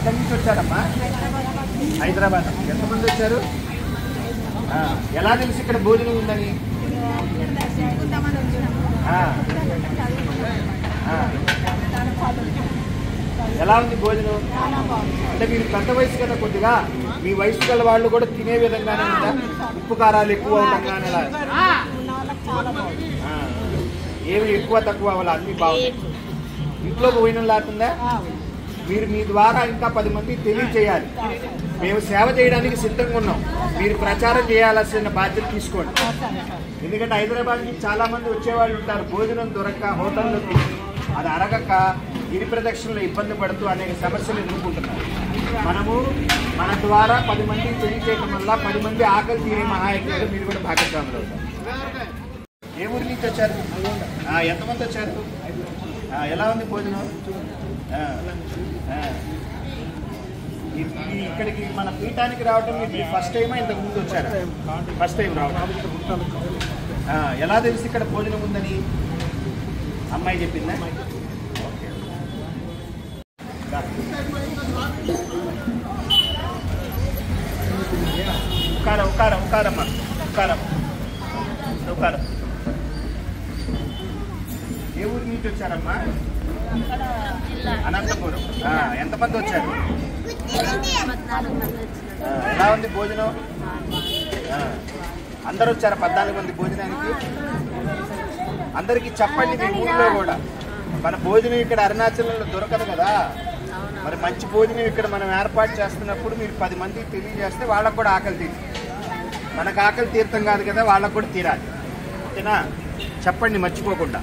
ఎక్కడి నుంచి వచ్చారమ్మా? హైదరాబాద్. ఎంతమంది వచ్చారు? ఎలా తెలిసి ఇక్కడ భోజనం ఉందని? ఎలా ఉంది భోజనం? అంటే మీరు పెద్ద వయసు కదా, కొద్దిగా మీ వయసు గల వాళ్ళు కూడా తినే విధంగానే ఉందా? ఉప్పు కారాలు ఎక్కువ అవడం ఎలా? ఏమి ఎక్కువ తక్కువ అవ్వాలి, అన్నీ బాగుంది. ఇంట్లో భోజనం లేకుండా మీరు మీ ద్వారా ఇంకా 10 మందికి తెలియచేయాలి. మేము సేవ చేయడానికి సిద్ధంగా ఉన్నాం. మీరు ప్రచారం చేయాల్సిన బాధ్యత తీసుకోండి. ఎందుకంటే హైదరాబాద్ నుంచి చాలా మంది వచ్చేవాళ్ళు ఉంటారు. భోజనం దొరక్క హోటల్లో తిని అది అరగక గిరి ప్రదక్షిణలో ఇబ్బంది పడుతూ అనేక సమస్యలు ఎదుర్కొంటున్నారు. మనము మన ద్వారా 10 మందికి తెలియచేయడం వల్ల 10 మంది ఆకలి తీరే మహాయజ్ఞాలు మీరు కూడా భాగస్వాములు అవుతారు. ఏ ఊరి నుంచి వచ్చారు? ఎంతమంది వచ్చారు? ఎలా ఉంది భోజనం? ఇక్కడికి మన పీఠానికి రావడం మీకు ఫస్ట్ టైమా ఇంతకు ముందు వచ్చారా? ఫస్ట్ టైం రావడం. ఎలా తెలిసి ఇక్కడ భోజనం ఉందని అమ్మాయి చెప్పిందా? ఓకే. ఉకారమ్మా, ఉకారం. ఏ ఊరి నుంచి వచ్చారమ్మా? అనంతపురం. ఎంతమంది వచ్చారు? ఎలా ఉంది భోజనం? అందరూ వచ్చారా 14 మంది భోజనానికి? అందరికీ చెప్పండి మీ ఊళ్ళో కూడా. మన భోజనం ఇక్కడ అరుణాచలంలో దొరకదు కదా, మరి మంచి భోజనం ఇక్కడ మనం ఏర్పాటు చేస్తున్నప్పుడు మీరు 10 మందికి తెలియజేస్తే వాళ్ళకు కూడా ఆకలి తీరుతుంది. మనకు ఆకలి తీర్థం కాదు కదా, వాళ్ళకు కూడా తీరాలి. ఓకేనా? చెప్పండి మర్చిపోకుండా.